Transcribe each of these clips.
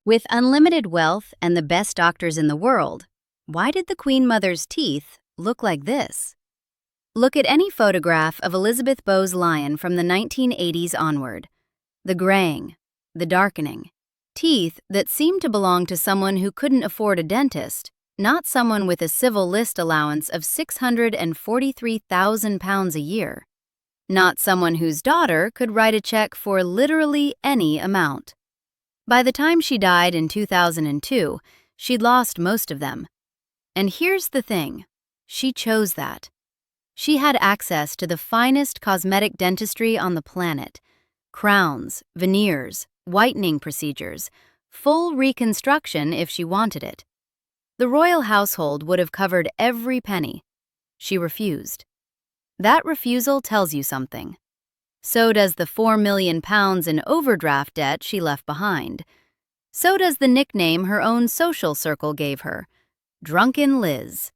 With unlimited wealth and the best doctors in the world, why did the Queen Mother's teeth look like this? Look at any photograph of Elizabeth Bowes-Lyon from the 1980s onward. The graying, the darkening, teeth that seemed to belong to someone who couldn't afford a dentist, not someone with a civil list allowance of £643,000 a year, not someone whose daughter could write a check for literally any amount. By the time she died in 2002, she'd lost most of them. And here's the thing, she chose that. She had access to the finest cosmetic dentistry on the planet. Crowns, veneers, whitening procedures, full reconstruction if she wanted it. The royal household would have covered every penny. She refused. That refusal tells you something. So does the £4 million in overdraft debt she left behind. So does the nickname her own social circle gave her, Drunken Liz.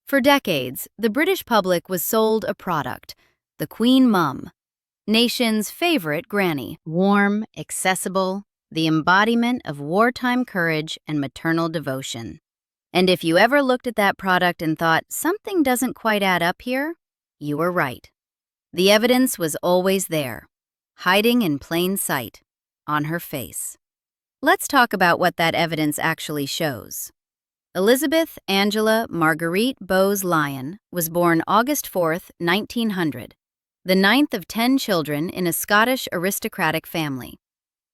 For decades, the British public was sold a product, the Queen Mum, nation's favorite granny. Warm, accessible, the embodiment of wartime courage and maternal devotion. And if you ever looked at that product and thought, something doesn't quite add up here, you were right. The evidence was always there, hiding in plain sight, on her face. Let's talk about what that evidence actually shows. Elizabeth Angela Marguerite Bowes-Lyon was born August 4, 1900, the ninth of 10 children in a Scottish aristocratic family.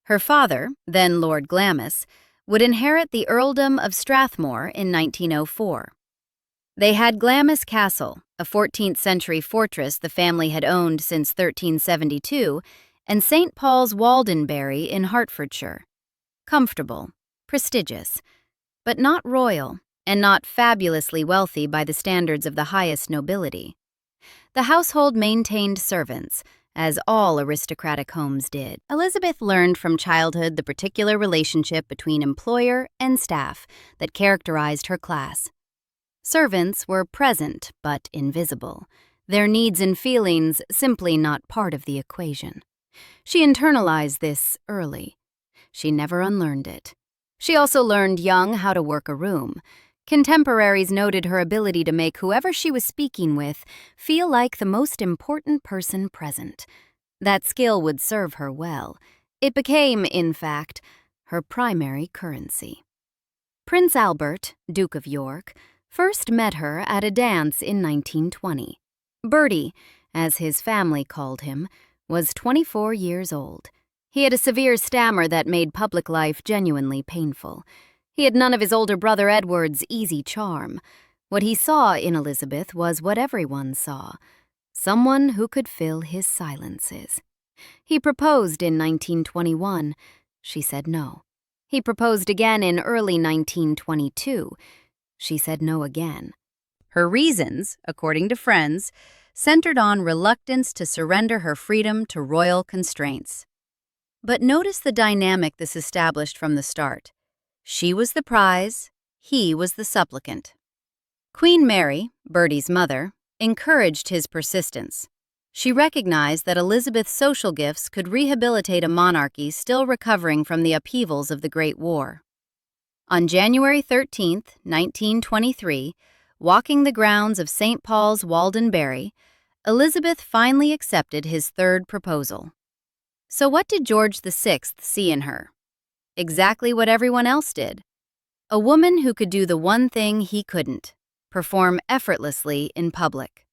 Her father, then Lord Glamis, would inherit the earldom of Strathmore in 1904. They had Glamis Castle, a 14th-century fortress the family had owned since 1372, and St. Paul's Waldenbury in Hertfordshire. Comfortable, prestigious, but not royal and not fabulously wealthy by the standards of the highest nobility. The household maintained servants, as all aristocratic homes did. Elizabeth learned from childhood the particular relationship between employer and staff that characterized her class. Servants were present but invisible, their needs and feelings simply not part of the equation. She internalized this early. She never unlearned it. She also learned young how to work a room. Contemporaries noted her ability to make whoever she was speaking with feel like the most important person present. That skill would serve her well. It became, in fact, her primary currency. Prince Albert, Duke of York, first met her at a dance in 1920. Bertie, as his family called him, was 24 years old. He had a severe stammer that made public life genuinely painful. He had none of his older brother Edward's easy charm. What he saw in Elizabeth was what everyone saw, someone who could fill his silences. He proposed in 1921. She said no. He proposed again in early 1922. She said no again. Her reasons, according to friends, centered on reluctance to surrender her freedom to royal constraints. But notice the dynamic this established from the start. She was the prize, he was the supplicant. Queen Mary, Bertie's mother, encouraged his persistence. She recognized that Elizabeth's social gifts could rehabilitate a monarchy still recovering from the upheavals of the Great War. On January 13, 1923, walking the grounds of St. Paul's Waldenbury, Elizabeth finally accepted his third proposal. So what did George VI see in her? Exactly what everyone else did. A woman who could do the one thing he couldn't, perform effortlessly in public.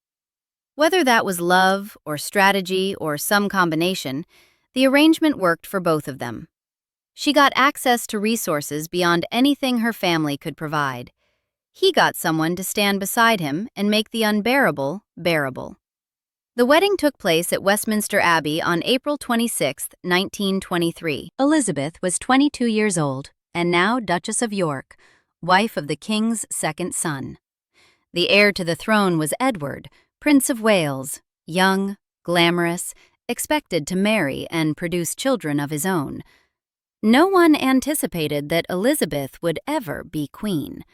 Whether that was love or strategy or some combination, the arrangement worked for both of them. She got access to resources beyond anything her family could provide. He got someone to stand beside him and make the unbearable bearable. The wedding took place at Westminster Abbey on April 26, 1923. Elizabeth was 22 years old and now Duchess of York, wife of the King's second son. The heir to the throne was Edward, Prince of Wales, young, glamorous, expected to marry and produce children of his own. No one anticipated that Elizabeth would ever be queen.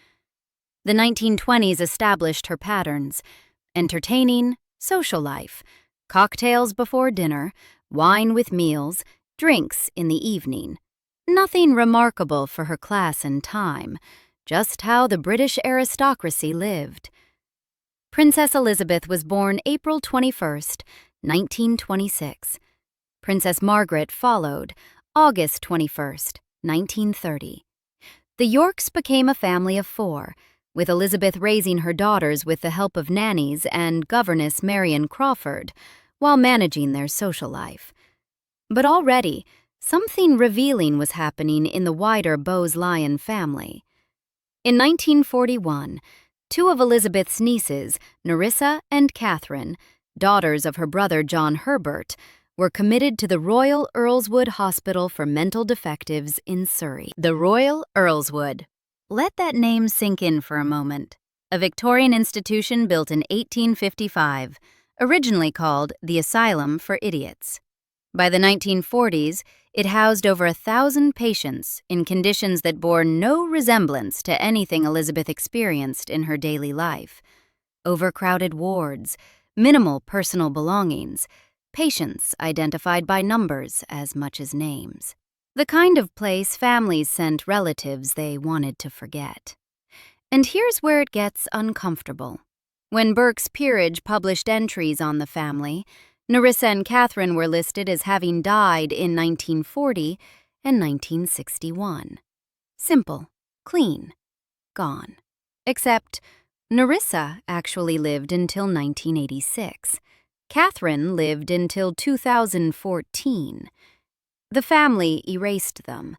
The 1920s established her patterns: entertaining, social life, cocktails before dinner, wine with meals, drinks in the evening. Nothing remarkable for her class and time, just how the British aristocracy lived. Princess Elizabeth was born April 21st, 1926. Princess Margaret followed, August 21st, 1930. The Yorks became a family of 4, with Elizabeth raising her daughters with the help of nannies and governess Marion Crawford, while managing their social life. But already, something revealing was happening in the wider Bowes-Lyon family. In 1941, 2 of Elizabeth's nieces, Nerissa and Catherine, daughters of her brother John Herbert, were committed to the Royal Earlswood Hospital for Mental Defectives in Surrey. The Royal Earlswood. Let that name sink in for a moment. A Victorian institution built in 1855, originally called the Asylum for Idiots. By the 1940s, it housed over 1,000 patients in conditions that bore no resemblance to anything Elizabeth experienced in her daily life. Overcrowded wards, minimal personal belongings, patients identified by numbers as much as names. The kind of place families sent relatives they wanted to forget. And here's where it gets uncomfortable. When Burke's Peerage published entries on the family, Nerissa and Catherine were listed as having died in 1940 and 1961. Simple, clean, gone. Except Nerissa actually lived until 1986. Catherine lived until 2014. The family erased them,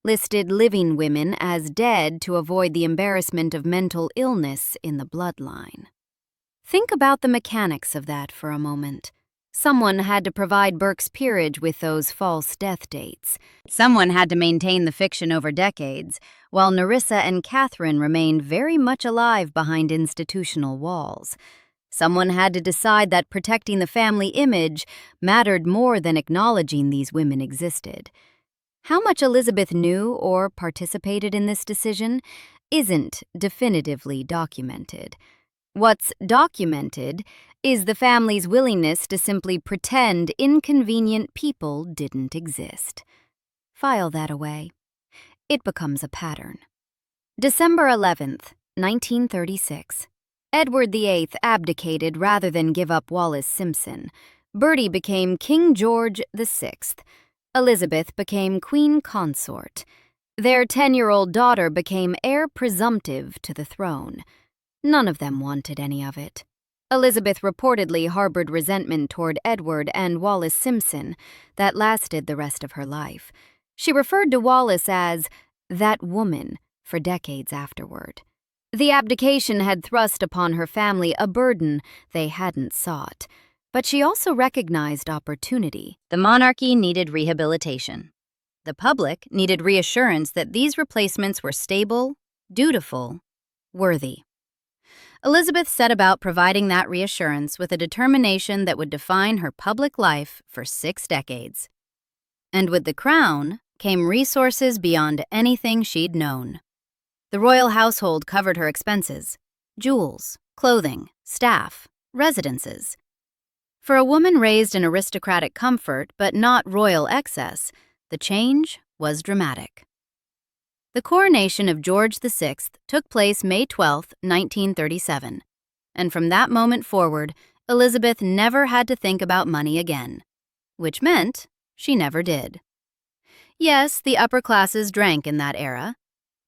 listed living women as dead to avoid the embarrassment of mental illness in the bloodline. Think about the mechanics of that for a moment. Someone had to provide Burke's Peerage with those false death dates. Someone had to maintain the fiction over decades, while Nerissa and Catherine remained very much alive behind institutional walls. Someone had to decide that protecting the family image mattered more than acknowledging these women existed. How much Elizabeth knew or participated in this decision isn't definitively documented. What's documented is the family's willingness to simply pretend inconvenient people didn't exist. File that away. It becomes a pattern. December 11th, 1936. Edward VIII abdicated rather than give up Wallis Simpson. Bertie became King George VI. Elizabeth became Queen Consort. Their 10-year-old daughter became heir presumptive to the throne. None of them wanted any of it. Elizabeth reportedly harbored resentment toward Edward and Wallis Simpson that lasted the rest of her life. She referred to Wallis as that woman for decades afterward. The abdication had thrust upon her family a burden they hadn't sought, but she also recognized opportunity. The monarchy needed rehabilitation. The public needed reassurance that these replacements were stable, dutiful, worthy. Elizabeth set about providing that reassurance with a determination that would define her public life for 6 decades. And with the crown came resources beyond anything she'd known. The royal household covered her expenses: jewels, clothing, staff, residences. For a woman raised in aristocratic comfort but not royal excess, the change was dramatic. The coronation of George VI took place May 12, 1937, and from that moment forward, Elizabeth never had to think about money again, which meant she never did. Yes, the upper classes drank in that era.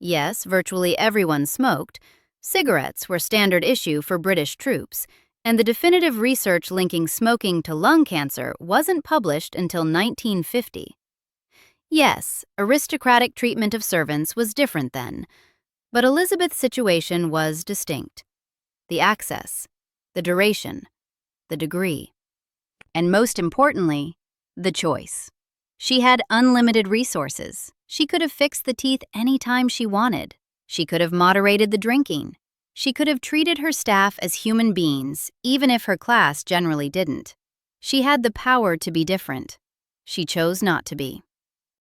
Yes, virtually everyone smoked. Cigarettes were standard issue for British troops, and the definitive research linking smoking to lung cancer wasn't published until 1950. Yes, aristocratic treatment of servants was different then, but Elizabeth's situation was distinct. The access, the duration, the degree, and most importantly, the choice. She had unlimited resources. She could have fixed the teeth any time she wanted. She could have moderated the drinking. She could have treated her staff as human beings, even if her class generally didn't. She had the power to be different. She chose not to be.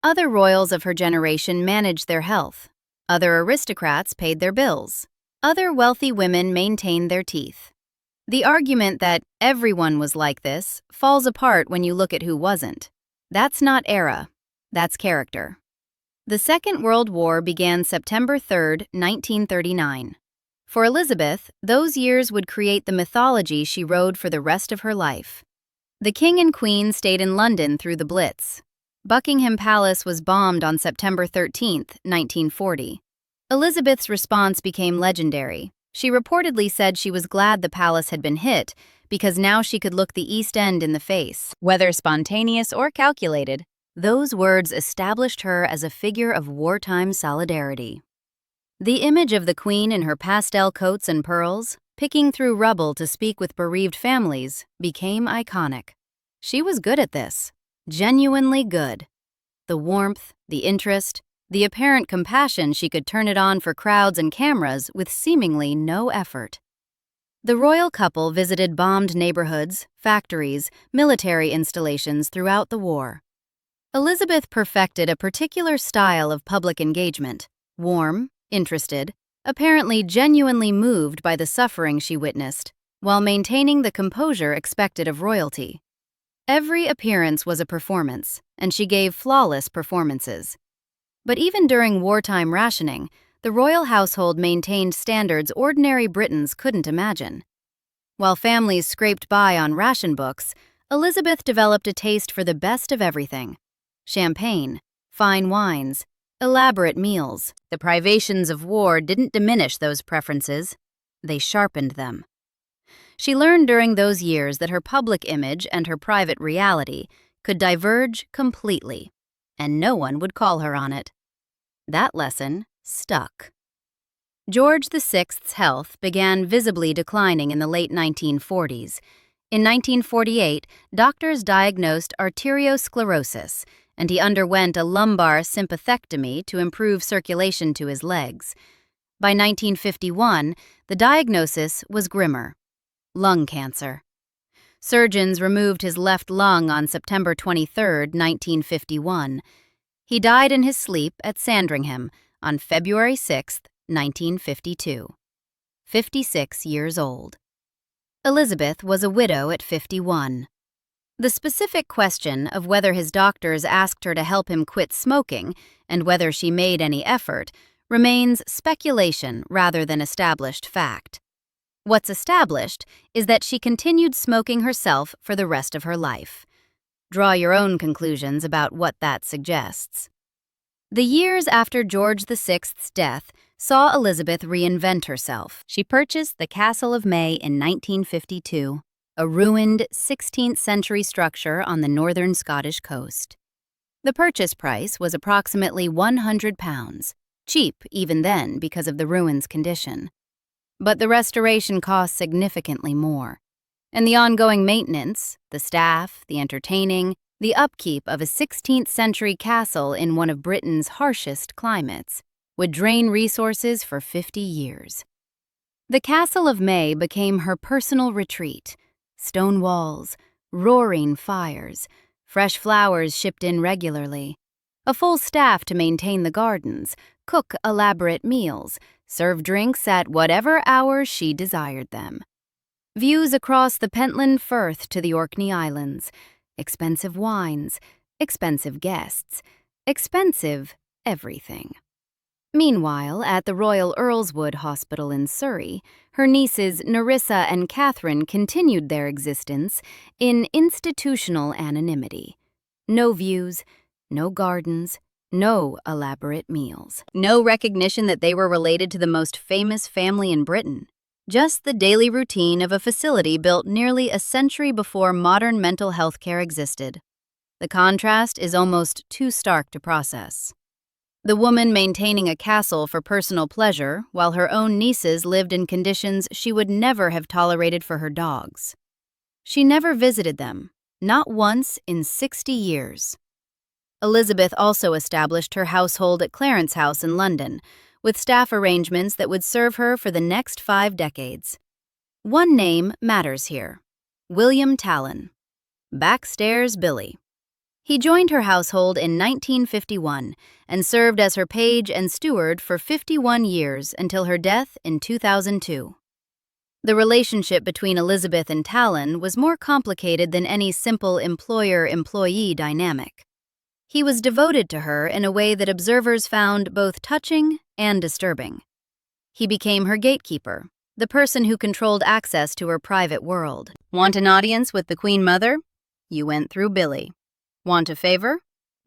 Other royals of her generation managed their health. Other aristocrats paid their bills. Other wealthy women maintained their teeth. The argument that everyone was like this falls apart when you look at who wasn't. That's not era. That's character. The Second World War began September 3, 1939. For Elizabeth, those years would create the mythology she rode for the rest of her life. The King and Queen stayed in London through the Blitz. Buckingham Palace was bombed on September 13, 1940. Elizabeth's response became legendary. She reportedly said she was glad the palace had been hit because now she could look the East End in the face. Whether spontaneous or calculated, those words established her as a figure of wartime solidarity. The image of the Queen in her pastel coats and pearls, picking through rubble to speak with bereaved families, became iconic. She was good at this, genuinely good. The warmth, the interest, the apparent compassion she could turn it on for crowds and cameras with seemingly no effort. The royal couple visited bombed neighborhoods, factories, military installations throughout the war. Elizabeth perfected a particular style of public engagement, warm, interested, apparently genuinely moved by the suffering she witnessed, while maintaining the composure expected of royalty. Every appearance was a performance, and she gave flawless performances. But even during wartime rationing, the royal household maintained standards ordinary Britons couldn't imagine. While families scraped by on ration books, Elizabeth developed a taste for the best of everything: champagne, fine wines, elaborate meals. The privations of war didn't diminish those preferences, they sharpened them. She learned during those years that her public image and her private reality could diverge completely, and no one would call her on it. That lesson stuck. George VI's health began visibly declining in the late 1940s. In 1948, doctors diagnosed arteriosclerosis, and he underwent a lumbar sympathectomy to improve circulation to his legs. By 1951, the diagnosis was grimmer: lung cancer. Surgeons removed his left lung on September 23, 1951. He died in his sleep at Sandringham on February 6, 1952. 56 years old. Elizabeth was a widow at 51. The specific question of whether his doctors asked her to help him quit smoking and whether she made any effort remains speculation rather than established fact. What's established is that she continued smoking herself for the rest of her life. Draw your own conclusions about what that suggests. The years after George VI's death saw Elizabeth reinvent herself. She purchased the Castle of May in 1952, a ruined 16th-century structure on the northern Scottish coast. The purchase price was approximately £100, cheap even then because of the ruin's condition. But the restoration cost significantly more, and the ongoing maintenance, the staff, the entertaining, the upkeep of a 16th-century castle in one of Britain's harshest climates would drain resources for 50 years. The Castle of May became her personal retreat: stone walls, roaring fires, fresh flowers shipped in regularly, a full staff to maintain the gardens, cook elaborate meals, serve drinks at whatever hours she desired them. Views across the Pentland Firth to the Orkney Islands, expensive wines, expensive guests, expensive everything. Meanwhile, at the Royal Earlswood Hospital in Surrey, her nieces Nerissa and Catherine continued their existence in institutional anonymity. No views, no gardens, no elaborate meals. No recognition that they were related to the most famous family in Britain. Just the daily routine of a facility built nearly a century before modern mental health care existed. The contrast is almost too stark to process. The woman maintaining a castle for personal pleasure, while her own nieces lived in conditions she would never have tolerated for her dogs. She never visited them, not once in 60 years. Elizabeth also established her household at Clarence House in London, with staff arrangements that would serve her for the next 5 decades. One name matters here: William Tallon. Backstairs Billy. He joined her household in 1951 and served as her page and steward for 51 years until her death in 2002. The relationship between Elizabeth and Tallon was more complicated than any simple employer-employee dynamic. He was devoted to her in a way that observers found both touching and disturbing. He became her gatekeeper, the person who controlled access to her private world. Want an audience with the Queen Mother? You went through Billy. Want a favor?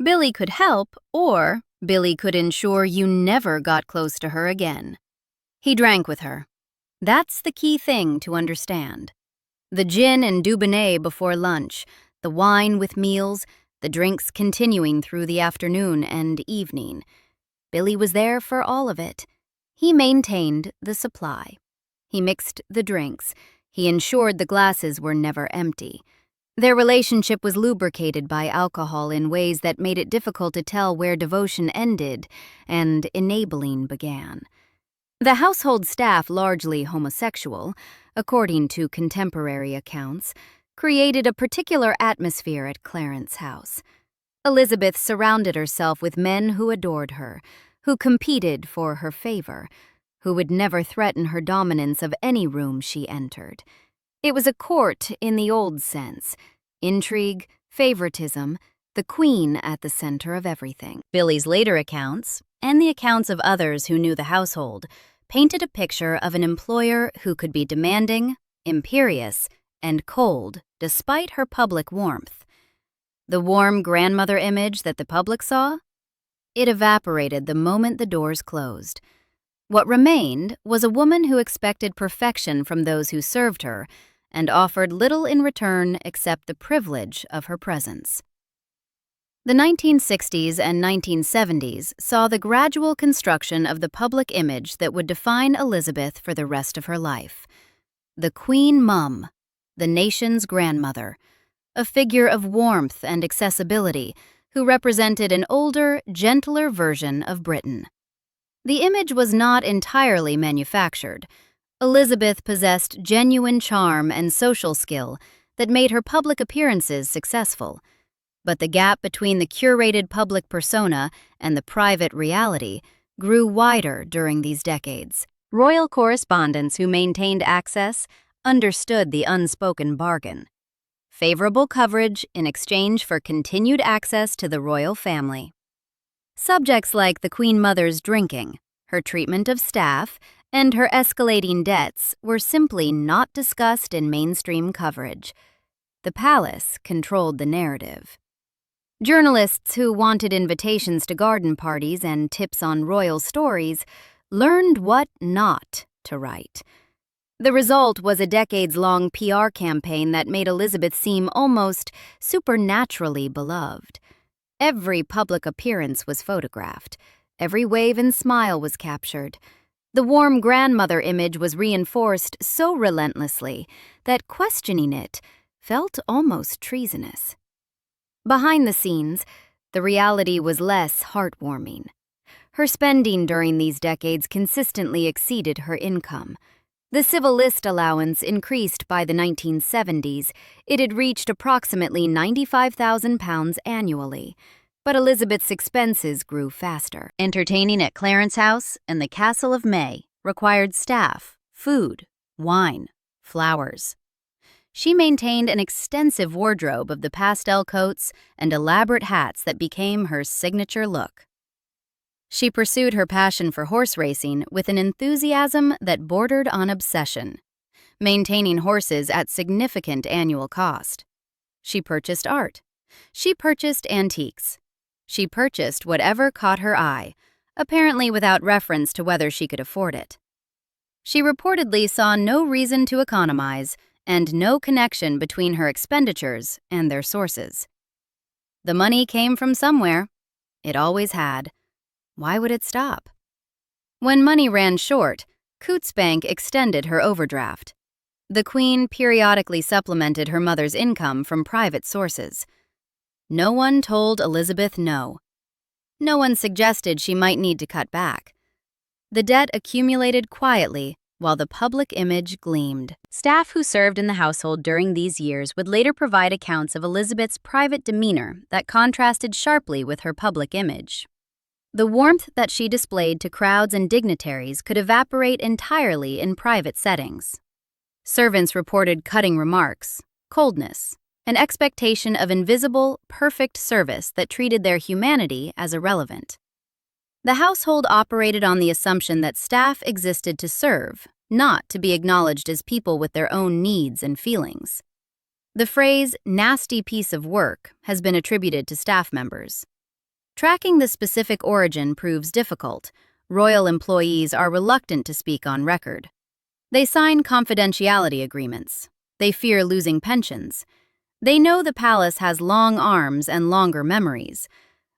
Billy could help, or Billy could ensure you never got close to her again. He drank with her. That's the key thing to understand. The gin and Dubonnet before lunch, the wine with meals, the drinks continuing through the afternoon and evening. Billy was there for all of it. He maintained the supply. He mixed the drinks. He ensured the glasses were never empty. Their relationship was lubricated by alcohol in ways that made it difficult to tell where devotion ended and enabling began. The household staff, largely homosexual, according to contemporary accounts, created a particular atmosphere at Clarence's house. Elizabeth surrounded herself with men who adored her, who competed for her favor, who would never threaten her dominance of any room she entered. It was a court in the old sense, intrigue, favoritism, the queen at the center of everything. Billy's later accounts, and the accounts of others who knew the household, painted a picture of an employer who could be demanding, imperious, and cold despite her public warmth. The warm grandmother image that the public saw? It evaporated the moment the doors closed. What remained was a woman who expected perfection from those who served her and offered little in return except the privilege of her presence. The 1960s and 1970s saw the gradual construction of the public image that would define Elizabeth for the rest of her life. The Queen Mum, the nation's grandmother, a figure of warmth and accessibility who represented an older, gentler version of Britain. The image was not entirely manufactured. Elizabeth possessed genuine charm and social skill that made her public appearances successful. But the gap between the curated public persona and the private reality grew wider during these decades. Royal correspondents who maintained access understood the unspoken bargain: favorable coverage in exchange for continued access to the royal family. Subjects like the Queen Mother's drinking, her treatment of staff, and her escalating debts were simply not discussed in mainstream coverage. The palace controlled the narrative. Journalists who wanted invitations to garden parties and tips on royal stories learned what not to write. The result was a decades-long PR campaign that made Elizabeth seem almost supernaturally beloved. Every public appearance was photographed. Every wave and smile was captured. The warm grandmother image was reinforced so relentlessly that questioning it felt almost treasonous. Behind the scenes, the reality was less heartwarming. Her spending during these decades consistently exceeded her income. The civil list allowance increased by the 1970s. It had reached approximately £95,000 annually. But Elizabeth's expenses grew faster. Entertaining at Clarence's house and the Castle of May required staff, food, wine, flowers. She maintained an extensive wardrobe of the pastel coats and elaborate hats that became her signature look. She pursued her passion for horse racing with an enthusiasm that bordered on obsession, maintaining horses at significant annual cost. She purchased art. She purchased antiques. She purchased whatever caught her eye, apparently without reference to whether she could afford it. She reportedly saw no reason to economize and no connection between her expenditures and their sources. The money came from somewhere. It always had. Why would it stop? When money ran short, Coutts Bank extended her overdraft. The Queen periodically supplemented her mother's income from private sources. No one told Elizabeth no. No one suggested she might need to cut back. The debt accumulated quietly while the public image gleamed. Staff who served in the household during these years would later provide accounts of Elizabeth's private demeanor that contrasted sharply with her public image. The warmth that she displayed to crowds and dignitaries could evaporate entirely in private settings. Servants reported cutting remarks, coldness, an expectation of invisible, perfect service that treated their humanity as irrelevant. The household operated on the assumption that staff existed to serve, not to be acknowledged as people with their own needs and feelings. The phrase, nasty piece of work, has been attributed to staff members. Tracking the specific origin proves difficult. Royal employees are reluctant to speak on record. They sign confidentiality agreements. They fear losing pensions. They know the palace has long arms and longer memories.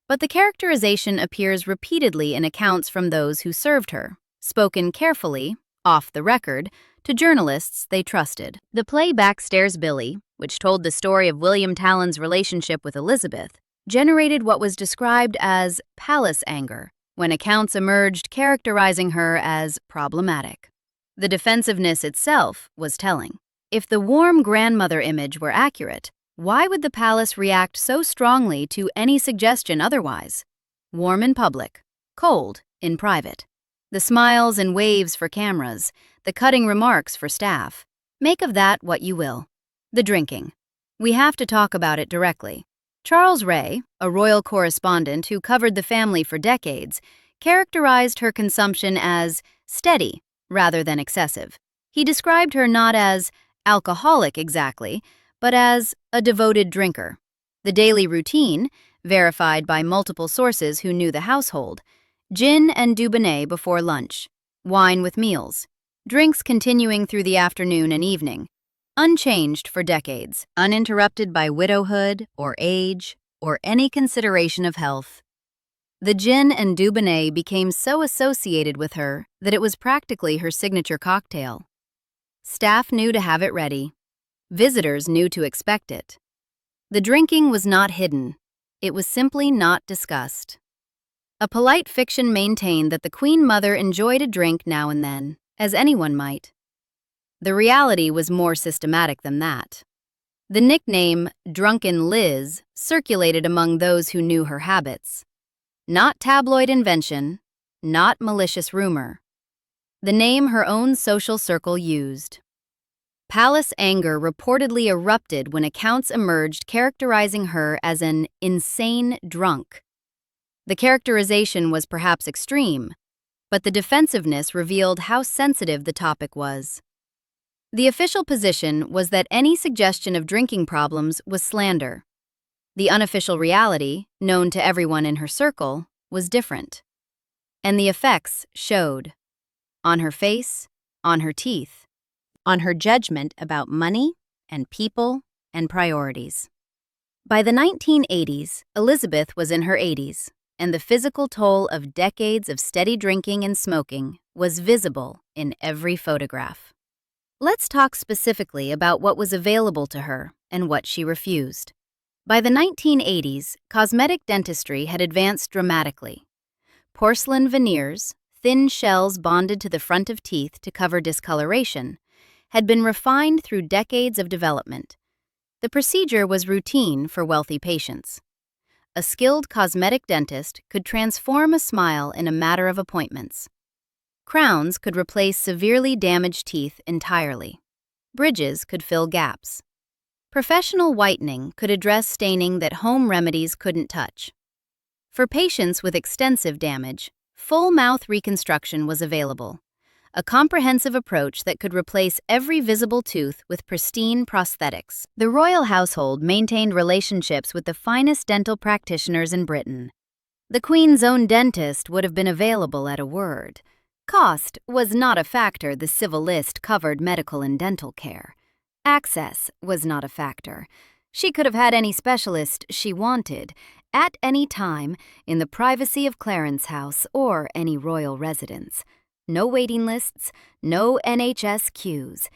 But the characterization appears repeatedly in accounts from those who served her, spoken carefully, off the record, to journalists they trusted. The play Backstairs Billy, which told the story of William Talon's relationship with Elizabeth, generated what was described as palace anger when accounts emerged characterizing her as problematic. The defensiveness itself was telling. If the warm grandmother image were accurate, why would the palace react so strongly to any suggestion otherwise? Warm in public, cold in private. The smiles and waves for cameras, the cutting remarks for staff. Make of that what you will. The drinking. We have to talk about it directly. Charles Ray, a royal correspondent who covered the family for decades, characterized her consumption as steady rather than excessive. He described her not as alcoholic exactly, but as a devoted drinker. The daily routine, verified by multiple sources who knew the household: gin and Dubonnet before lunch, wine with meals, drinks continuing through the afternoon and evening, unchanged for decades, uninterrupted by widowhood or age or any consideration of health. The gin and Dubonnet became so associated with her that it was practically her signature cocktail. Staff knew to have it ready. Visitors knew to expect it. The drinking was not hidden. It was simply not discussed. A polite fiction maintained that the Queen Mother enjoyed a drink now and then, as anyone might. The reality was more systematic than that. The nickname Drunken Liz circulated among those who knew her habits. Not tabloid invention, not malicious rumor. The name her own social circle used. Palace anger reportedly erupted when accounts emerged characterizing her as an insane drunk. The characterization was perhaps extreme, but the defensiveness revealed how sensitive the topic was. The official position was that any suggestion of drinking problems was slander. The unofficial reality, known to everyone in her circle, was different. And the effects showed. On her face, on her teeth, on her judgment about money and people and priorities. By the 1980s, Elizabeth was in her 80s, and the physical toll of decades of steady drinking and smoking was visible in every photograph. Let's talk specifically about what was available to her and what she refused. By the 1980s, cosmetic dentistry had advanced dramatically. Porcelain veneers, thin shells bonded to the front of teeth to cover discoloration, had been refined through decades of development. The procedure was routine for wealthy patients. A skilled cosmetic dentist could transform a smile in a matter of appointments. Crowns could replace severely damaged teeth entirely. Bridges could fill gaps. Professional whitening could address staining that home remedies couldn't touch. For patients with extensive damage, full mouth reconstruction was available, a comprehensive approach that could replace every visible tooth with pristine prosthetics. The royal household maintained relationships with the finest dental practitioners in Britain. The Queen's own dentist would have been available at a word. Cost was not a factor. The civil list covered medical and dental care. Access was not a factor. She could have had any specialist she wanted, at any time, in the privacy of Clarence House or any royal residence. No waiting lists, no NHS queues.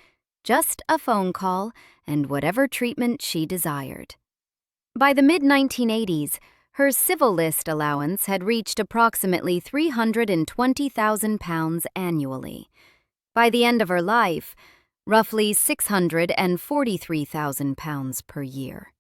Just a phone call and whatever treatment she desired. By the mid-1980s, her civil list allowance had reached approximately £320,000 annually. By the end of her life, roughly £643,000 per year.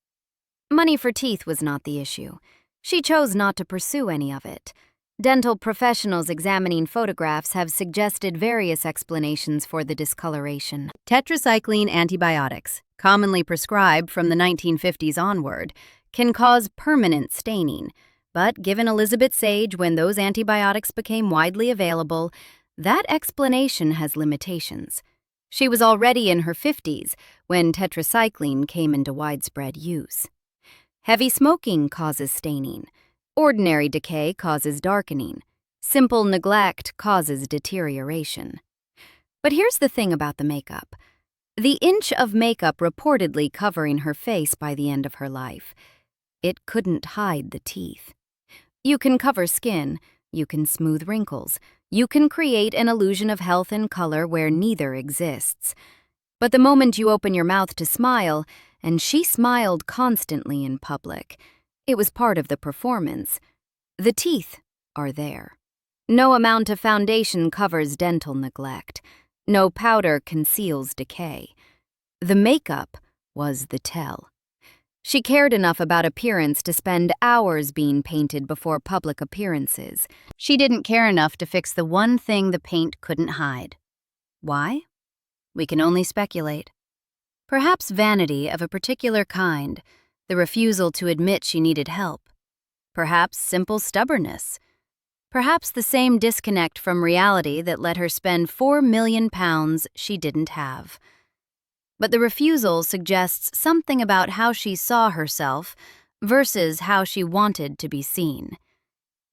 Money for teeth was not the issue. She chose not to pursue any of it. Dental professionals examining photographs have suggested various explanations for the discoloration. Tetracycline antibiotics, commonly prescribed from the 1950s onward, can cause permanent staining, but given Elizabeth's age when those antibiotics became widely available, that explanation has limitations. She was already in her 50s when tetracycline came into widespread use. Heavy smoking causes staining. Ordinary decay causes darkening. Simple neglect causes deterioration. But here's the thing about the makeup. The inch of makeup reportedly covering her face by the end of her life, it couldn't hide the teeth. You can cover skin, you can smooth wrinkles, you can create an illusion of health and color where neither exists. But the moment you open your mouth to smile, and she smiled constantly in public, it was part of the performance. The teeth are there. No amount of foundation covers dental neglect. No powder conceals decay. The makeup was the tell. She cared enough about appearance to spend hours being painted before public appearances. She didn't care enough to fix the one thing the paint couldn't hide. Why? We can only speculate. Perhaps vanity of a particular kind, the refusal to admit she needed help. Perhaps simple stubbornness. Perhaps the same disconnect from reality that let her spend £4 million she didn't have. But the refusal suggests something about how she saw herself versus how she wanted to be seen.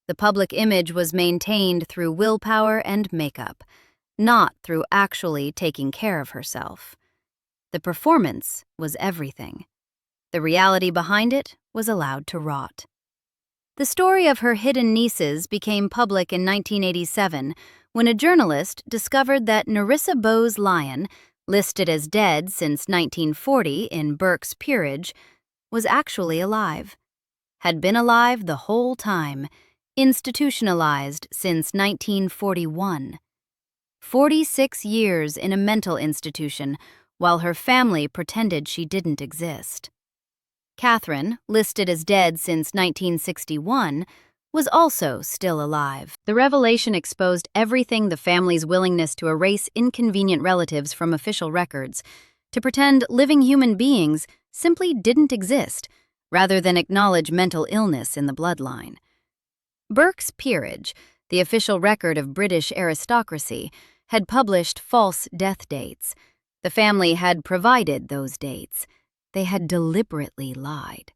The public image was maintained through willpower and makeup, not through actually taking care of herself. The performance was everything. The reality behind it was allowed to rot. The story of her hidden nieces became public in 1987 when a journalist discovered that Elizabeth Bowes-Lyon, listed as dead since 1940 in Burke's peerage, was actually alive. Had been alive the whole time, institutionalized since 1941. 46 years in a mental institution while her family pretended she didn't exist. Catherine, listed as dead since 1961, was also still alive. The revelation exposed everything the family's willingness to erase inconvenient relatives from official records, to pretend living human beings simply didn't exist, rather than acknowledge mental illness in the bloodline. Burke's peerage, the official record of British aristocracy, had published false death dates. The family had provided those dates. They had deliberately lied.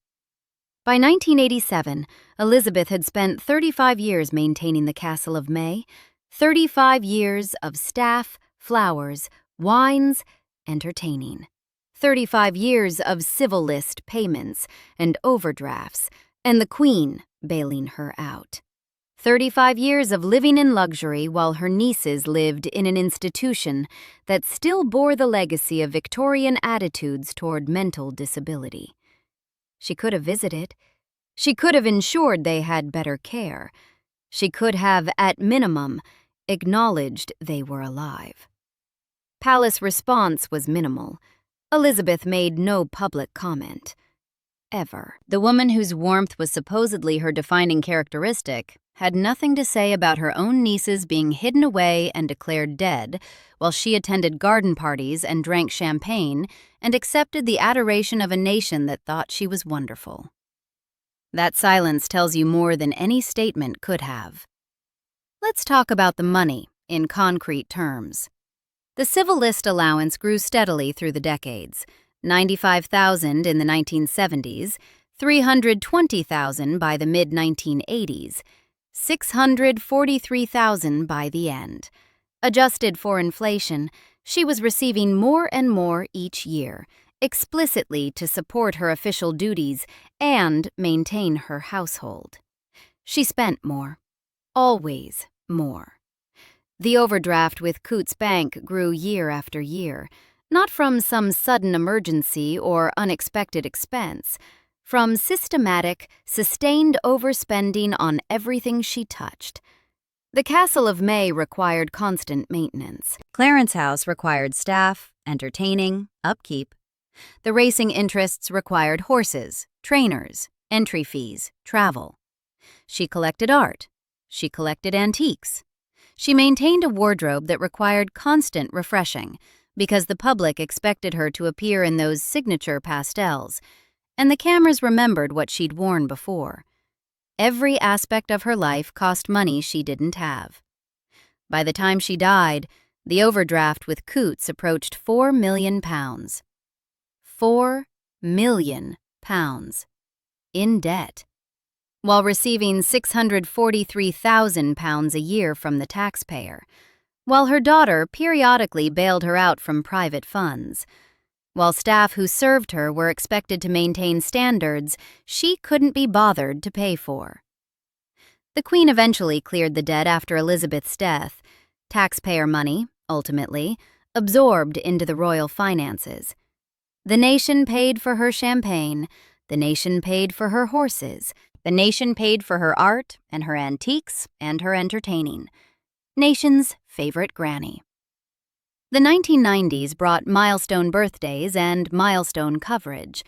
By 1987, Elizabeth had spent 35 years maintaining the Castle of May, 35 years of staff, flowers, wines, entertaining, 35 years of civil list payments and overdrafts, and the Queen bailing her out. 35 years of living in luxury while her nieces lived in an institution that still bore the legacy of Victorian attitudes toward mental disability. She could have visited. She could have ensured they had better care. She could have, at minimum, acknowledged they were alive. Palace response was minimal. Elizabeth made no public comment. Ever. The woman whose warmth was supposedly her defining characteristic had nothing to say about her own nieces being hidden away and declared dead, while she attended garden parties and drank champagne and accepted the adoration of a nation that thought she was wonderful. That silence tells you more than any statement could have. Let's talk about the money in concrete terms. The civil list allowance grew steadily through the decades. $95,000 in the 1970s, $320,000 by the mid-1980s, $643,000 by the end. Adjusted for inflation, she was receiving more and more each year, explicitly to support her official duties and maintain her household. She spent more, always more. The overdraft with Coutts Bank grew year after year, not from some sudden emergency or unexpected expense, from systematic, sustained overspending on everything she touched. The Castle of May required constant maintenance. Clarence House required staff, entertaining, upkeep. The racing interests required horses, trainers, entry fees, travel. She collected art. She collected antiques. She maintained a wardrobe that required constant refreshing, because the public expected her to appear in those signature pastels, and the cameras remembered what she'd worn before. Every aspect of her life cost money she didn't have. By the time she died, the overdraft with Coots approached £4 million. £4 million in debt, while receiving £643,000 a year from the taxpayer, while her daughter periodically bailed her out from private funds. While staff who served her were expected to maintain standards she couldn't be bothered to pay for. The Queen eventually cleared the debt after Elizabeth's death, taxpayer money, ultimately, absorbed into the royal finances. The nation paid for her champagne, the nation paid for her horses, the nation paid for her art and her antiques and her entertaining. Nation's favorite granny. The 1990s brought milestone birthdays and milestone coverage.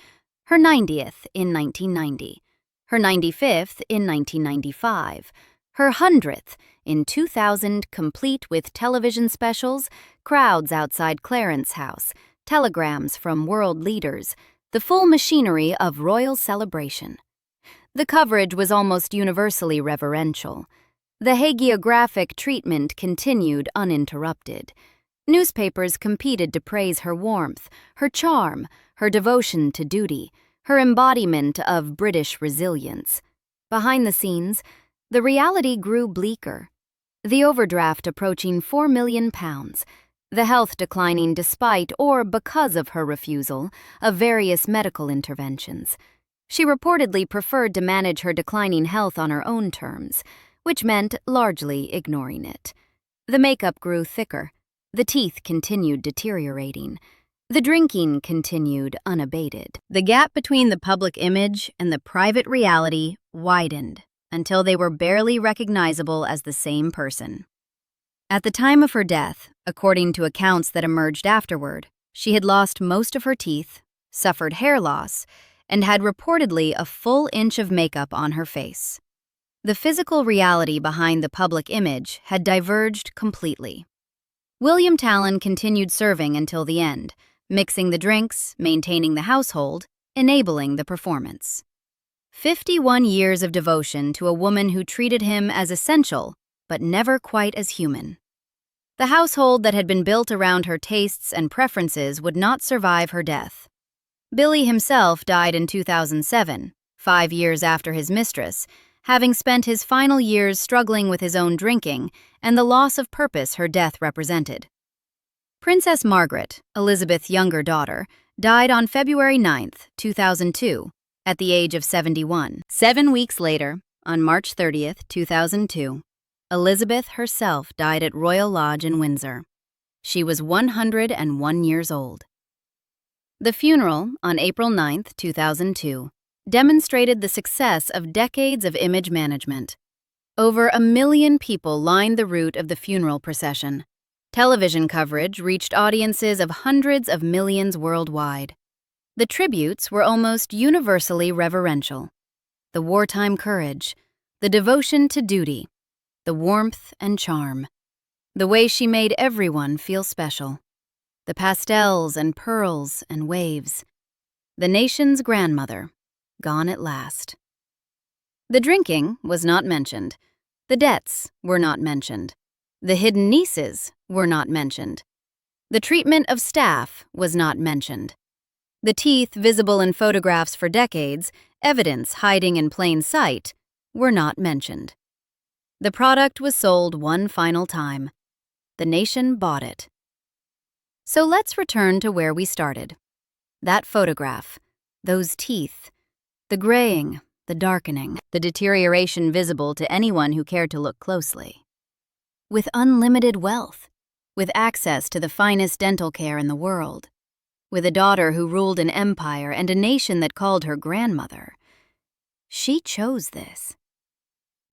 Her 90th in 1990, her 95th in 1995, her 100th in 2000, complete with television specials, crowds outside Clarence House, telegrams from world leaders, the full machinery of royal celebration. The coverage was almost universally reverential. The hagiographic treatment continued uninterrupted. Newspapers competed to praise her warmth, her charm, her devotion to duty, her embodiment of British resilience. Behind the scenes, the reality grew bleaker. The overdraft approaching £4 million, the health declining despite or because of her refusal of various medical interventions. She reportedly preferred to manage her declining health on her own terms, which meant largely ignoring it. The makeup grew thicker. The teeth continued deteriorating. The drinking continued unabated. The gap between the public image and the private reality widened until they were barely recognizable as the same person. At the time of her death, according to accounts that emerged afterward, she had lost most of her teeth, suffered hair loss, and had reportedly a full inch of makeup on her face. The physical reality behind the public image had diverged completely. William Tallon continued serving until the end, mixing the drinks, maintaining the household, enabling the performance. 51 years of devotion to a woman who treated him as essential, but never quite as human. The household that had been built around her tastes and preferences would not survive her death. Billy himself died in 2007, 5 years after his mistress, having spent his final years struggling with his own drinking and the loss of purpose her death represented. Princess Margaret, Elizabeth's younger daughter, died on February 9, 2002, at the age of 71. 7 weeks later, on March 30, 2002, Elizabeth herself died at Royal Lodge in Windsor. She was 101 years old. The funeral, on April 9, 2002, demonstrated the success of decades of image management. Over 1 million people lined the route of the funeral procession. Television coverage reached audiences of hundreds of millions worldwide. The tributes were almost universally reverential. The wartime courage, the devotion to duty, the warmth and charm, the way she made everyone feel special, the pastels and pearls and waves, the nation's grandmother, gone at last. The drinking was not mentioned. The debts were not mentioned. The hidden nieces were not mentioned. The treatment of staff was not mentioned. The teeth visible in photographs for decades, evidence hiding in plain sight, were not mentioned. The product was sold one final time. The nation bought it. So let's return to where we started. That photograph, those teeth, the graying, the darkening, the deterioration visible to anyone who cared to look closely. With unlimited wealth, with access to the finest dental care in the world, with a daughter who ruled an empire and a nation that called her grandmother, she chose this.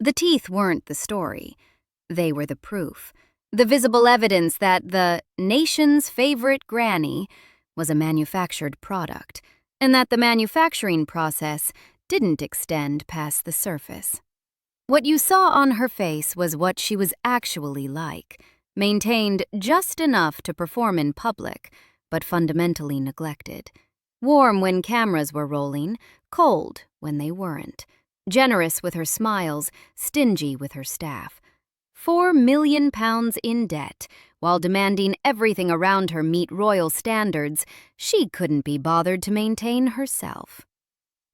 The teeth weren't the story. They were the proof, the visible evidence that the nation's favorite granny was a manufactured product, and that the manufacturing process didn't extend past the surface. What you saw on her face was what she was actually like, Maintained just enough to perform in public, but fundamentally neglected. Warm when cameras were rolling, cold when they weren't. Generous with her smiles, stingy with her staff. 4 million pounds in debt, while demanding everything around her meet royal standards she couldn't be bothered to maintain herself.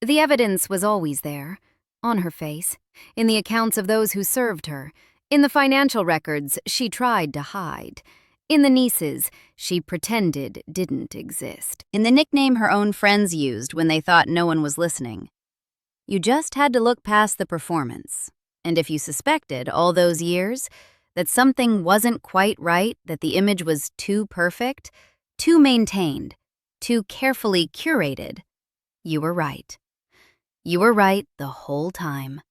The evidence was always there, on her face, in the accounts of those who served her, in the financial records she tried to hide, in the nieces she pretended didn't exist, in the nickname her own friends used when they thought no one was listening. You just had to look past the performance, and if you suspected all those years that something wasn't quite right, that the image was too perfect, too maintained, too carefully curated, you were right. You were right the whole time.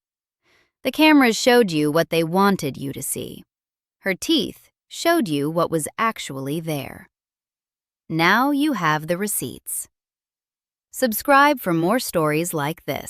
The cameras showed you what they wanted you to see. Her teeth showed you what was actually there. Now you have the receipts. Subscribe for more stories like this.